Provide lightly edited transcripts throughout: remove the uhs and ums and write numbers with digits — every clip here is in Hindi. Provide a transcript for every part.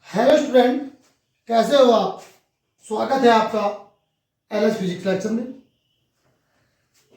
हेलो स्टूडेंट, कैसे हो आप। स्वागत है आपका एलएस फिजिक्स लेक्चर में।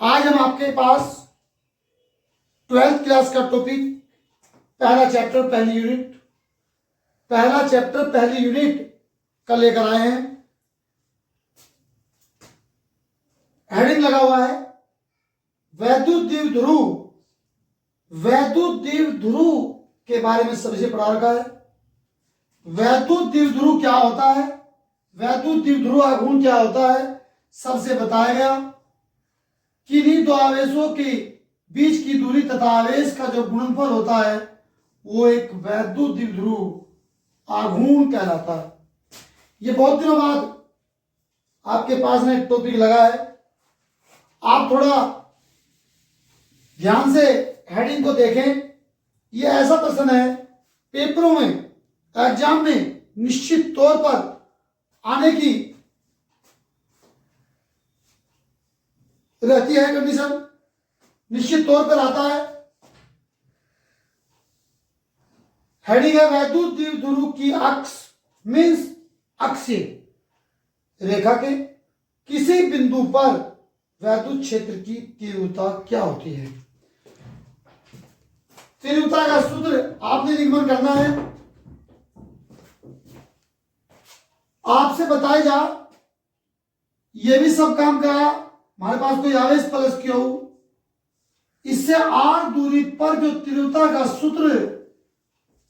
आज हम आपके पास 12th क्लास का टॉपिक पहला चैप्टर पहली यूनिट का लेकर आए हैं। हेडिंग लगा हुआ है वैद्युत द्विध्रुव के बारे में सबसे पढ़ा रखा है। वैद्युत द्विध्रुव क्या होता है, वैद्युत द्विध्रुव आघूर्ण क्या होता है, सबसे बताया गया। किन्हीं दो आवेशों के बीच की दूरी तथा आवेश का जो गुणनफल होता है वो एक वैद्युत द्विध्रुव आघूर्ण कहलाता है। ये बहुत दिनों बाद आपके पास में एक टॉपिक लगा है। आप थोड़ा ध्यान से हेडिंग को देखें। ये ऐसा प्रश्न है, पेपरों में एग्जाम में निश्चित तौर पर आने की रहती है कंडीशन, निश्चित तौर पर आता है। हेडिंग है वैद्युत द्विध्रुव की अक्ष मीन्स अक्षीय रेखा के किसी बिंदु पर वैद्युत क्षेत्र की तीव्रता क्या होती है। तीव्रता का सूत्र आपने निगमन करना है। आपसे बताया जा, ये भी सब काम करा। हमारे पास कोई आवेश प्लस क्यू, इससे आर दूरी पर जो तीव्रता का सूत्र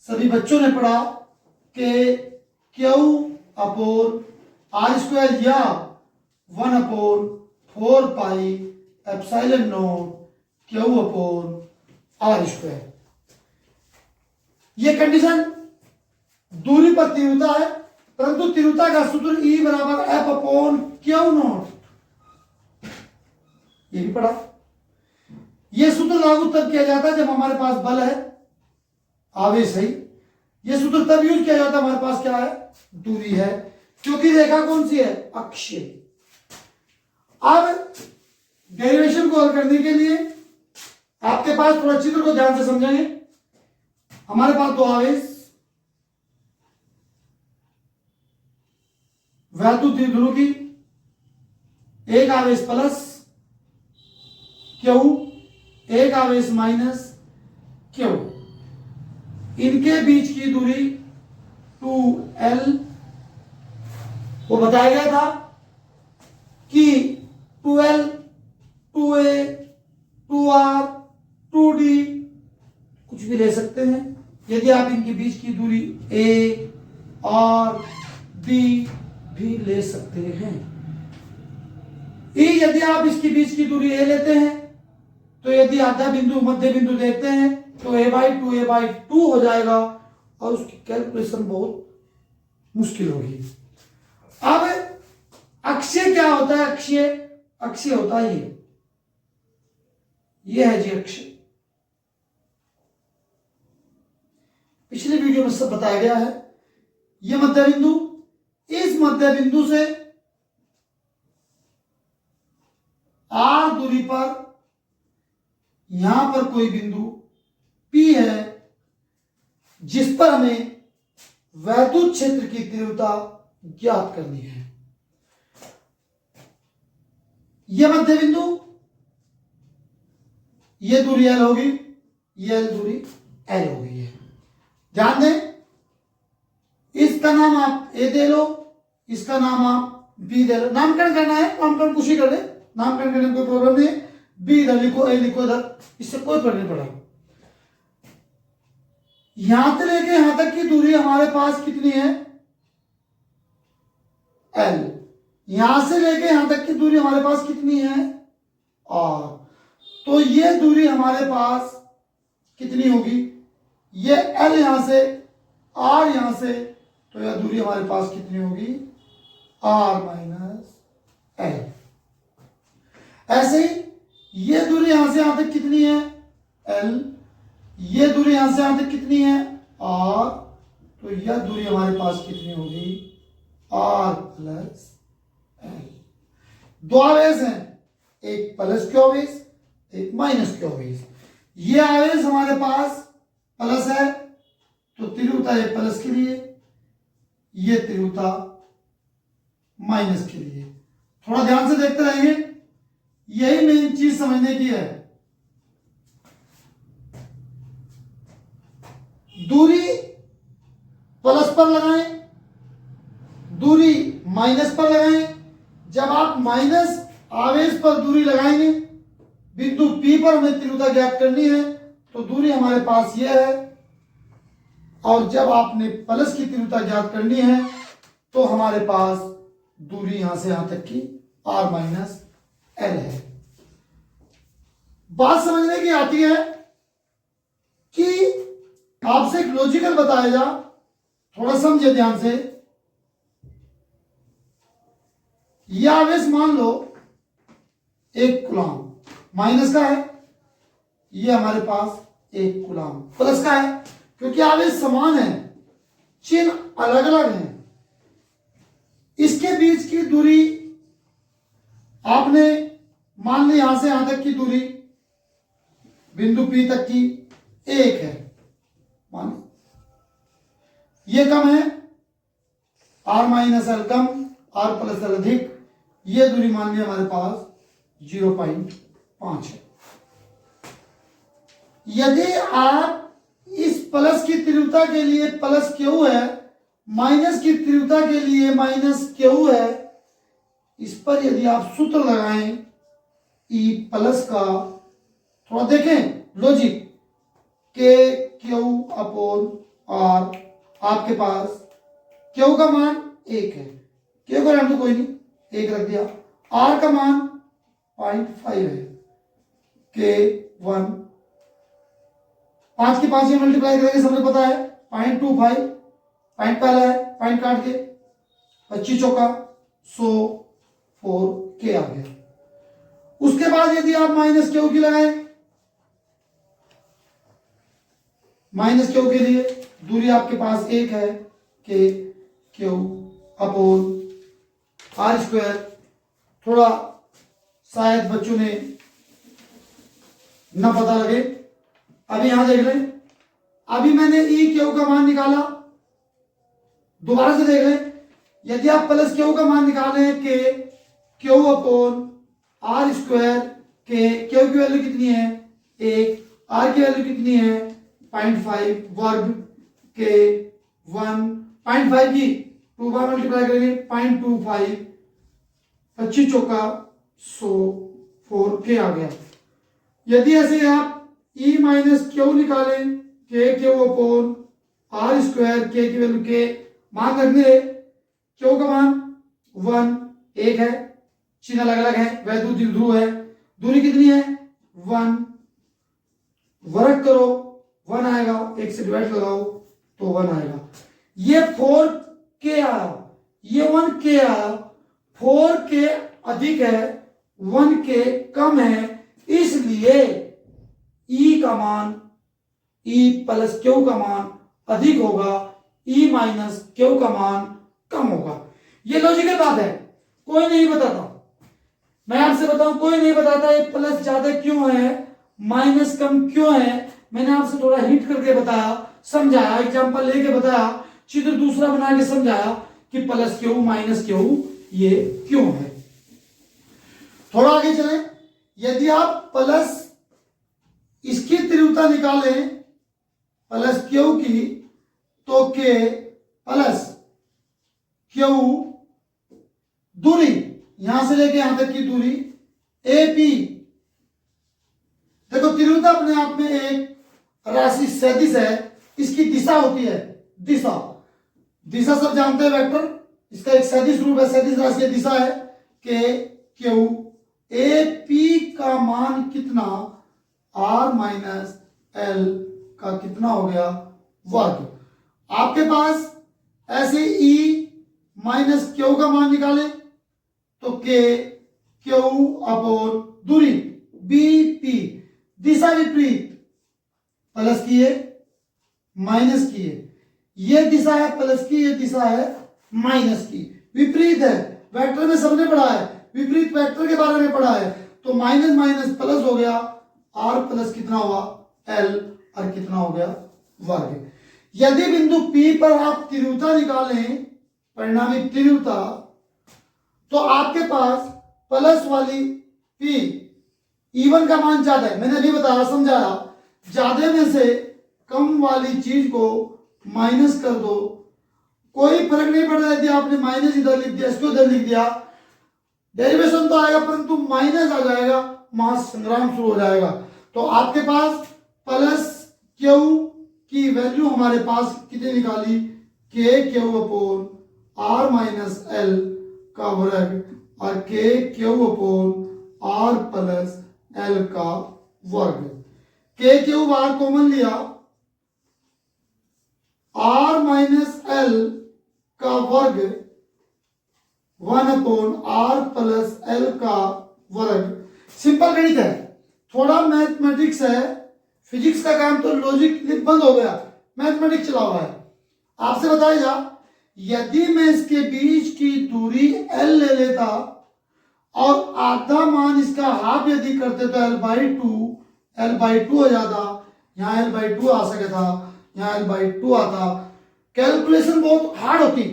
सभी बच्चों ने पढ़ा कि क्यू अपोन आर स्क्वायर या 1/4 pi epsilon naught Q upon R square. ये कंडीशन दूरी पर तीव्रता है, परंतु तीव्रता का सूत्र E बराबर F अपोन क्यू नॉट, ये भी पढ़ा। ये सूत्र लागू तब किया जाता है जब हमारे पास बल है, आवेश है। ये सूत्र तब यूज किया जाता है हमारे पास क्या है, दूरी है, क्योंकि रेखा कौन सी है, अक्षीय। अब डेरिवेशन को हल करने के लिए आपके पास थोड़ा चित्र को ध्यान से समझेंगे। हमारे पास दो आवेश वैद्युत द्विध्रुव की, एक आवेश प्लस क्यू, एक आवेश माइनस क्यू। इनके बीच की दूरी 2L, वो बताया गया था कि 2L 2A 2R 2D कुछ भी ले सकते हैं। यदि आप इनके बीच की दूरी A और B भी ले सकते हैं। यदि आप इसके बीच की दूरी A लेते हैं तो यदि आधा बिंदु मध्य बिंदु देखते हैं तो A/2 हो जाएगा और उसकी कैलकुलेशन बहुत मुश्किल होगी। अब अक्षीय क्या होता है, अक्षीय होता है ये है जी अक्षीय। पिछले वीडियो में सब बताया गया है। ये मध्य बिंदु, इस मध्य बिंदु से R दूरी पर यहां पर कोई बिंदु P है जिस पर हमें वैद्युत क्षेत्र की तीव्रता ज्ञात करनी है। यह मध्य बिंदु, यह दूरी L होगी, यह दूरी L हो गई है। ध्यान दें, इसका नाम आप A दे लो, इसका नाम आप B दे लो। नामकरण करना है, नामकरण कुछ ही कर ले, नामकरण करने में कोई प्रॉब्लम नहीं है। B इधर लिखो, A लिखो इधर, इससे कोई फर्क नहीं पड़ा। यहां से लेके यहां तक की दूरी हमारे पास कितनी है, L। यहां से लेके यहां तक की दूरी हमारे पास कितनी है, R। तो ये दूरी हमारे पास कितनी होगी, ये L यहां से, R यहां से, तो यह दूरी हमारे पास कितनी होगी, R माइनस L। ऐसे ही ये दूरी यहां से यहां तक कितनी है, L। ये दूरी यहां से यहां तक कितनी है, R। तो यह दूरी हमारे पास कितनी होगी, R प्लस L। दो आवेश हैं, एक प्लस क्यू आवेश, एक माइनस क्यू आवेश। ये आवेश हमारे पास प्लस है तो तीव्रता है प्लस के लिए, ये तीव्रता माइनस के लिए। थोड़ा ध्यान से देखते रहेंगे, यही मेन चीज समझने की है। दूरी प्लस पर लगाएं, दूरी माइनस पर लगाएं। जब आप माइनस आवेश पर दूरी लगाएंगे, बिंदु P पर हमें तीव्रता ज्ञात करनी है, तो दूरी हमारे पास यह है। और जब आपने प्लस की तीव्रता ज्ञात करनी है, तो हमारे पास दूरी यहां से यहां तक की r माइनस एल है। बात समझने की आती है कि आपसे एक लॉजिकल बताया जा, थोड़ा समझे ध्यान से। यह आवेश मान लो 1 कूलम, माइनस का है, यह हमारे पास 1 कूलम, प्लस का है। क्योंकि आवेश समान है, चिन्ह अलग अलग हैं, इसके बीच की दूरी आपने मान ली यहां से यहां तक की दूरी बिंदु P तक की 1 है, मान ये कम है, r माइनस एल कम, r प्लस एल अधिक, ये दूरी मान ली हमारे पास 0.5 है। यदि आप इस प्लस की तीव्रता के लिए प्लस क्यू है, माइनस की तीव्रता के लिए माइनस क्यू है, इस पर यदि आप सूत्र लगाएं ई प्लस का, थोड़ा देखें लॉजिक, के क्यू अपॉन आर, आपके पास क्यू का मान 1 है, क्यू का वैल्यू कोई नहीं 1 रख दिया, आर का मान 0.5 है, के 1, 5 की 5 से मल्टीप्लाई करेंगे, सबने पता है 0.25, पॉइंट पहला है, पॉइंट काट के 25 चौका 100, 4 के आ गया। उसके बाद यदि आप माइनस क्यू की लगाएं, माइनस क्यू के लिए दूरी आपके पास 1 है, के क्यू अपॉन आर स्क्वायर। थोड़ा शायद बच्चों ने ना पता लगे, अभी यहां देख लें, अभी मैंने ई क्यू का मान निकाला, दोबारा से देख लें, यदि आप प्लस क्यू का मान निकालें के क्यू अपॉन आर स्क्वायर, के क्यू की वैल्यू कितनी है 1, आर की वैल्यू कितनी है 0.5 वर्ग, के 1, 0.5 की 2 बार मल्टीप्लाई करेंगे 0.25, 25 चौका 100, 4 के आ गया। यदि ऐसे आप ई माइनस क्यू निकालें, के क्यू अपॉन आर स्क्वायर, के की वैल्यू के मान रखने, क्यू का मान 1 है, चिन्ह अलग अलग है, वैद्युत द्विध्रुव है, दूरी कितनी है 1, वर्ग करो 1 आएगा, 1 से डिवाइड लगाओ तो 1 आएगा। ये 4 के आया, ये 1 के आया, 4 के अधिक है, 1 के कम है, इसलिए ई का मान, ई प्लस क्यू का मान अधिक होगा, ई माइनस क्यू का मान कम होगा। ये लॉजिकल बात है, कोई नहीं बताता, मैं आपसे बताऊं कोई नहीं बताता ये प्लस ज्यादा क्यों है, माइनस कम क्यों है। मैंने आपसे थोड़ा हिंट करके बताया, समझाया, एग्जांपल लेके बताया, चित्र दूसरा बना के समझाया कि प्लस क्यू माइनस क्यू ये क्यों है। थोड़ा आगे चलें, यदि आप प्लस इसकी तीव्रता निकालें प्लस क्यू की, तो के प्लस क्यू, दूरी यहां से लेके यहां तक की दूरी एपी, देखो तीव्रता अपने आप में एक राशि सदिश है, इसकी दिशा होती है, दिशा, दिशा सब जानते हैं वेक्टर, इसका एक सदिश रूप है, सदिश राशि दिशा है, के क्यू, एपी का मान कितना, आर माइनस एल का कितना हो गया वर्ग। आपके पास ऐसे ई माइनस क्यू का मान निकाले तो के क्यू अपॉन दूरी बीपी, दिशा विपरीत, प्लस की है माइनस की है, ये दिशा है प्लस की, ये दिशा है माइनस की, विपरीत है, वेक्टर में सबने पढ़ा है, विपरीत वेक्टर के बारे में पढ़ा है, तो माइनस माइनस प्लस हो गया, आर प्लस कितना हुआ एल, और कितना हो गया वर्ग। यदि बिंदु P पर आप तीव्रता निकालें परिणामी तीव्रता, तो आपके पास प्लस वाली P E1 का मान ज्यादा है, मैंने अभी बताया समझाया, ज्यादा में से कम वाली चीज को माइनस कर दो, कोई फर्क नहीं पड़ रहा यदि आपने माइनस इधर लिख दिया, इसको इधर लिख दिया, डेरिवेशन तो आएगा परंतु माइनस आ जाएगा, महासंग्राम शुरू हो जाएगा। तो आपके पास प्लस क्यू की वैल्यू हमारे पास कितनी निकाली, K Q upon R minus L का वर्ग और K Q upon R plus L का वर्ग। के क्यू बार कॉमन लिया, आर माइनस एल का वर्ग 1 अपॉन आर प्लस एल का वर्ग। सिंपल गणित है, थोड़ा मैथमेटिक्स है, फिजिक्स का काम तो लॉजिक बंद हो गया, मैथमेटिक्स चला हुआ है। आपसे बताएगा यदि मैं इसके बीच की दूरी L ले लेता और आधा मान इसका हाफ यदि करते तो L बाई टू हो जाता, यहाँ L बाई टू आ सके था, यहाँ L बाई टू आता, कैलकुलेशन बहुत हार्ड होती,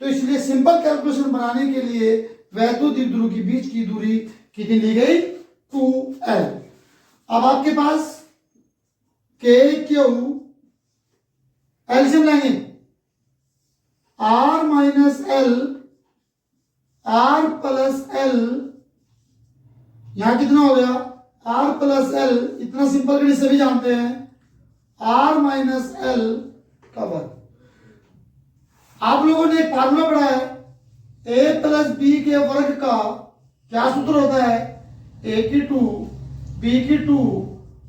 तो इसलिए सिंपल कैलकुलेशन बनाने के लिए वैद्युत द्विध्रुव के बीच की दूरी कितनी ली गई, 2L। अब आपके पास के क्यू एलसीएम लेंगे, R minus L R plus L, यहां कितना हो गया आर प्लस एल, इतना सिंपल गणित सभी जानते हैं, आर माइनस एल का वर्ग। आप लोगों ने एक फार्मूला पढ़ा है, ए प्लस बी के वर्ग का क्या सूत्र होता है, ए की 2 बी की 2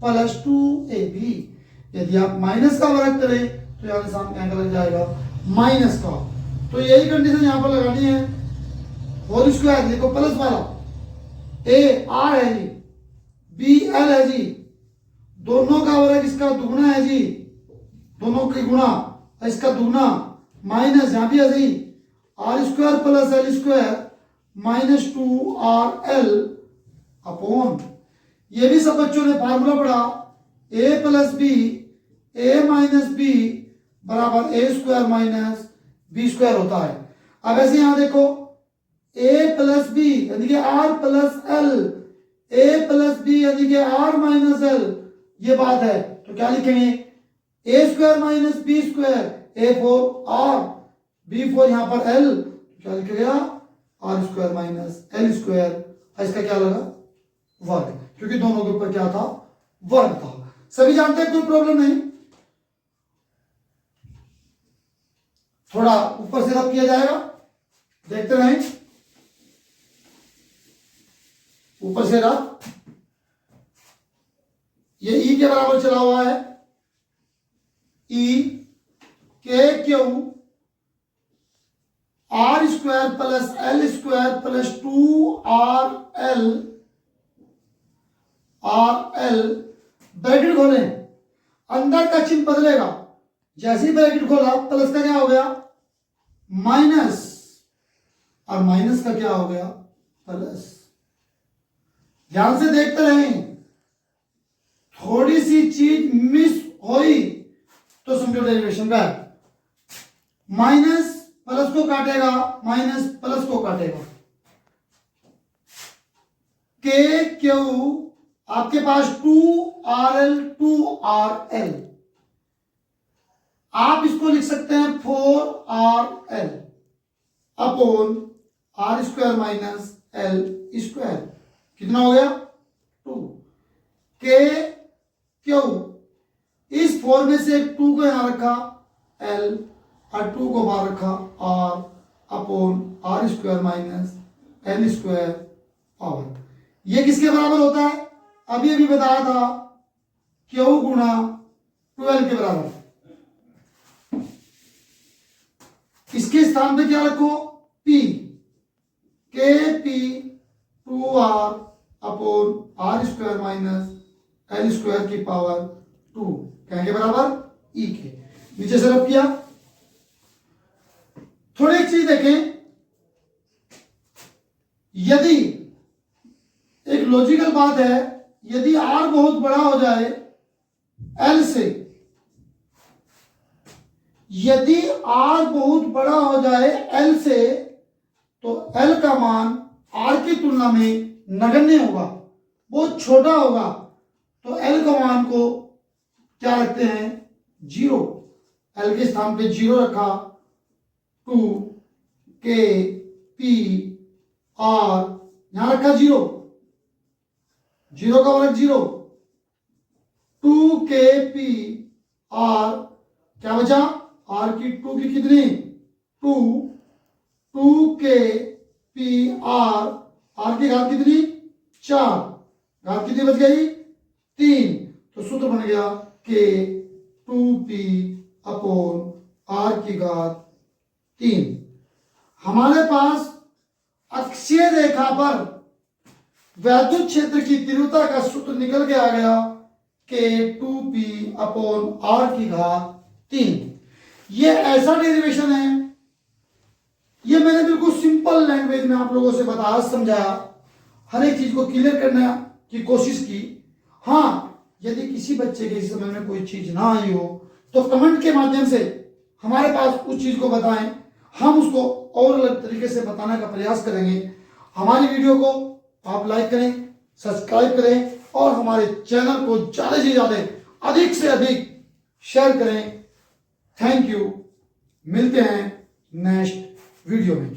प्लस 2ab। यदि आप माइनस का वर्ग करें तो यहां सामने एंगल लग जाएगा माइनस का, तो यही कंडीशन यहां पर लगानी है, होल स्क्वायर देखो प्लस वाला, ए आर है जी, बी एल है जी, दोनों का वर्ग इसका दुगना है जी, दोनों की गुणा इसका दुगना, माइनस यहां भी है जी, R square plus L square minus 2RL upon, ये भी सब बच्चों ने फार्मूला पढ़ा, A plus B A minus B बराबर A square minus B square होता है। अब ऐसे यहां देखो ए प्लस बी यानी कि R plus L, A plus B यानी कि आर माइनस एल, ये बात है, तो क्या लिखेंगे, A square minus B square, A for R B for यहां पर एल, क्या लिखेगा R square minus L square, इसका क्या लगा वर्ग, क्योंकि दोनों के ऊपर क्या था वर्ग था। सभी जानते हैं, कोई प्रॉब्लम नहीं, थोड़ा ऊपर से रब किया जाएगा, देखते रहें, ऊपर से रब, ये ई के बराबर चला हुआ है, ई के Q R square plus L square plus 2RL bracket खोलें, अंदर का चिन्ह बदलेगा, जैसे ही ब्रैकेट खोला प्लस का क्या हो गया माइनस, और माइनस का क्या हो गया प्लस। ध्यान से देखते रहें, थोड़ी सी चीज मिस हुई तो समझो डेरिवेशन का, माइनस प्लस को काटेगा, माइनस प्लस को काटेगा, के क्यू आपके पास 2RL आप इसको लिख सकते हैं 4RL upon R square minus L square, कितना हो गया 2, के क्यू, इस 4 में से 2 को यहां रखा एल और 2 को बाहर रखा R upon R square minus L square power. ये किसके बराबर होता है, अभी अभी बताया था, क्यू गुणा 12 के बराबर। इसके स्थान पे क्या रखो P, K P 2R upon R square minus L square की पावर 2, क्या के बराबर E के, नीचे से रब किया। थोड़ी एक चीज देखें, यदि एक लॉजिकल बात है, यदि R बहुत बड़ा हो जाए L से, यदि r बहुत बड़ा हो जाए l से तो l का मान r की तुलना में नगण्य होगा, बहुत छोटा होगा। तो l का मान को क्या रखते हैं, 0। l के स्थान पे 0 रखा, 2k p r यहां रखा 0, 0 का वर्ग 0, 2k p r क्या बचा, r की 2 की कितनी 2, 2k p r की घात कितनी 4, घात कितनी बच गई 3। तो सूत्र बन गया k 2p अपॉन r की घात 3। हमारे पास अक्षीय रेखा पर वैद्युत क्षेत्र की तीव्रता का सूत्र निकल के आ गया k 2p अपॉन r की घात 3। ये ऐसा डेरिवेशन है, ये मैंने बिल्कुल सिंपल लैंग्वेज में आप लोगों से बताया, समझाया, हर एक चीज को क्लियर करने की कोशिश की। हाँ, यदि किसी बच्चे के इस समय में कोई चीज ना आई हो तो कमेंट के माध्यम से हमारे पास उस चीज को बताएं, हम उसको और अलग तरीके से बताने का प्रयास करेंगे। हमारी वीडियो को आप लाइक करें, सब्सक्राइब करें और हमारे चैनल को ज्यादा से ज्यादा अधिक से अधिक शेयर करें। थैंक यू, मिलते हैं नेक्स्ट वीडियो में।